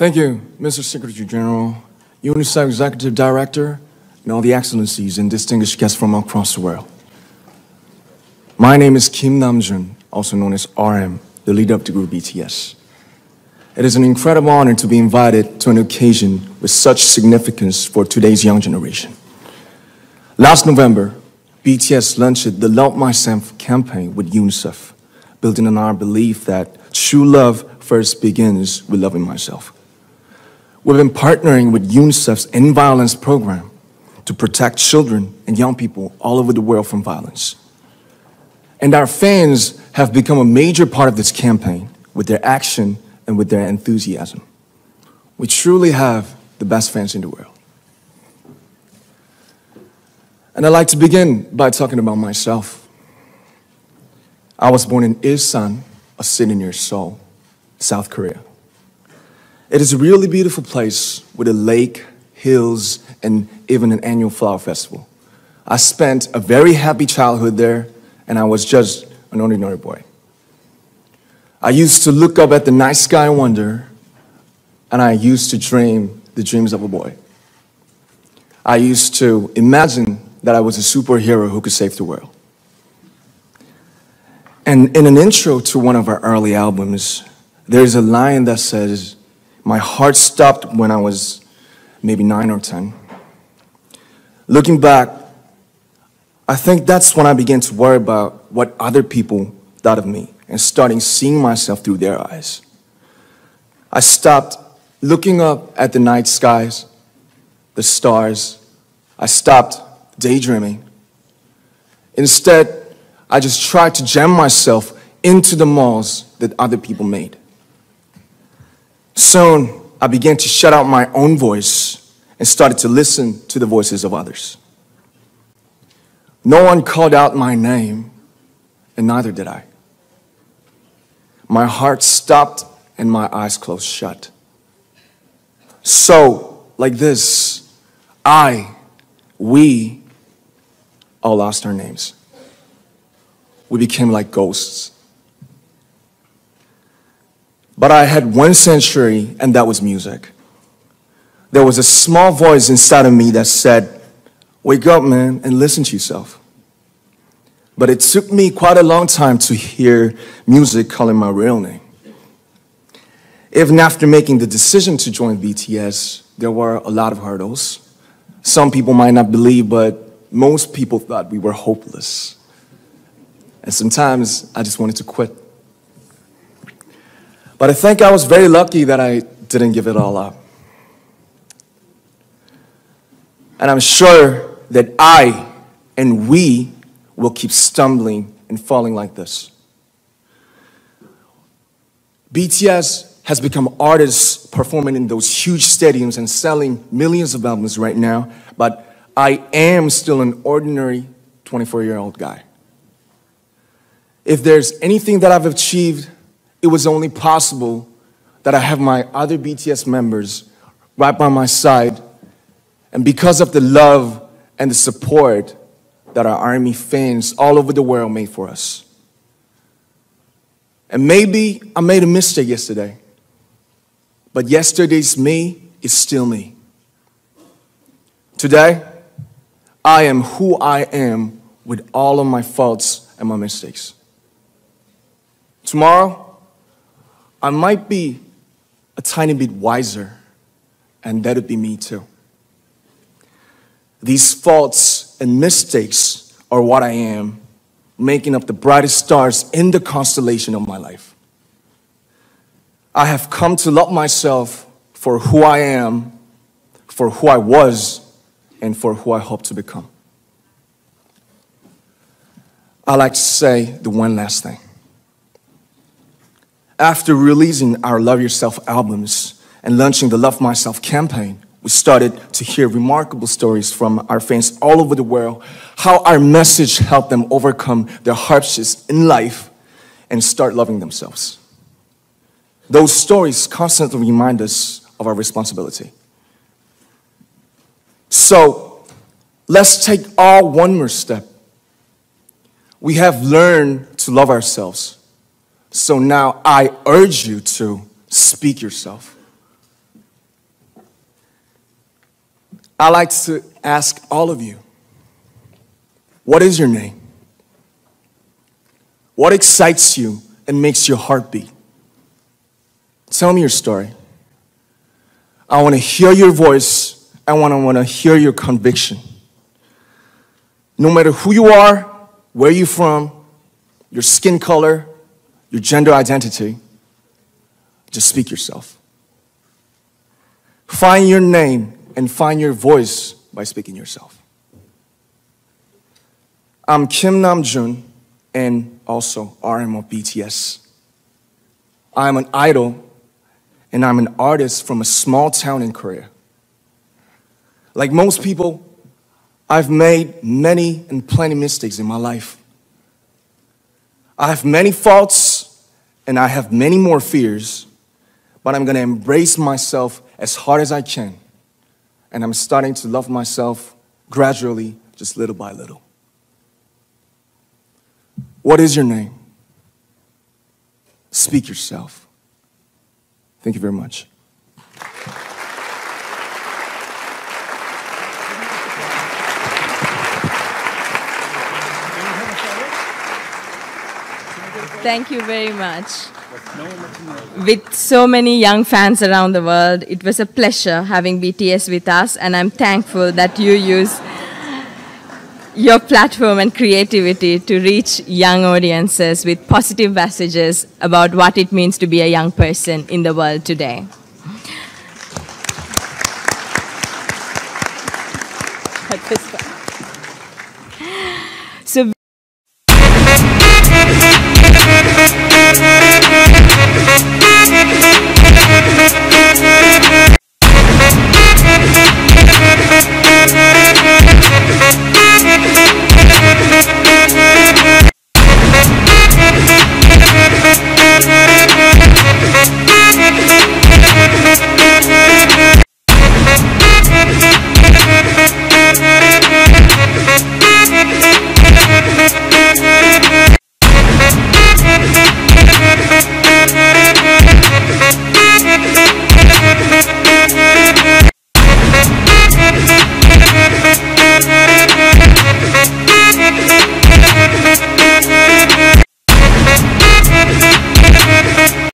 Thank you, Mr. Secretary General, UNICEF Executive Director, and all the excellencies and distinguished guests from across the world. My name is Kim Namjoon, also known as RM, the leader of the group BTS. It is an incredible honor to be invited to an occasion with such significance for today's young generation. Last November, BTS launched the Love Myself campaign with UNICEF, building on our belief that true love first begins with loving myself. We've been partnering with UNICEF's End Violence program to protect children and young people all over the world from violence. And our fans have become a major part of this campaign with their action and with their enthusiasm. We truly have the best fans in the world. And I'd like to begin by talking about myself. I was born in Ilsan, a city near Seoul, South Korea. It is a really beautiful place with a lake, hills, and even an annual flower festival. I spent a very happy childhood there, and I was just an ordinary boy. I used to look up at the night sky and wonder, and I used to dream the dreams of a boy. I used to imagine that I was a superhero who could save the world. And in an intro to one of our early albums, there's a line that says, "My heart stopped when I was maybe 9 or 10. Looking back, I think that's when I began to worry about what other people thought of me and starting seeing myself through their eyes. I stopped looking up at the night skies, the stars. I stopped daydreaming. Instead, I just tried to jam myself into the malls that other people made. Soon, I began to shut out my own voice and started to listen to the voices of others. No one called out my name, and neither did I. My heart stopped and my eyes closed shut. So, like this, we all lost our names. We became like ghosts. But I had one sanctuary, and that was music. There was a small voice inside of me that said, "Wake up, man, and listen to yourself." But it took me quite a long time to hear music calling my real name. Even after making the decision to join BTS, there were a lot of hurdles. Some people might not believe, but most people thought we were hopeless. And sometimes I just wanted to quit. But I think I was very lucky that I didn't give it all up. And I'm sure that I and we will keep stumbling and falling like this. BTS has become artists performing in those huge stadiums and selling millions of albums right now, but I am still an ordinary 24-year-old guy. If there's anything that I've achieved, it was only possible that I have my other BTS members right by my side, and because of the love and the support that our ARMY fans all over the world made for us. And maybe I made a mistake yesterday, but yesterday's me is still me. Today, I am who I am with all of my faults and my mistakes. Tomorrow, I might be a tiny bit wiser, and that would be me too. These faults and mistakes are what I am, making up the brightest stars in the constellation of my life. I have come to love myself for who I am, for who I was, and for who I hope to become. I'd like to say the one last thing. After releasing our Love Yourself albums and launching the Love Myself campaign, we started to hear remarkable stories from our fans all over the world, how our message helped them overcome their hardships in life and start loving themselves. Those stories constantly remind us of our responsibility. So, let's take one more step. We have learned to love ourselves. So now I urge you to speak yourself. I like to ask all of you, what is your name? What excites you and makes your heart beat? Tell me your story. I want to hear your voice. I want to hear your conviction. No matter who you are, where you're from, your skin color, your gender identity, just speak yourself. Find your name and find your voice by speaking yourself. I'm Kim Namjoon and also RM of BTS. I'm an idol and I'm an artist from a small town in Korea. Like most people, I've made many and plenty mistakes in my life. I have many faults and I have many more fears, but I'm gonna embrace myself as hard as I can. And I'm starting to love myself gradually, just little by little. What is your name? Speak yourself. Thank you very much. Thank you very much. With so many young fans around the world, it was a pleasure having BTS with us, and I'm thankful that you use your platform and creativity to reach young audiences with positive messages about what it means to be a young person in the world today. So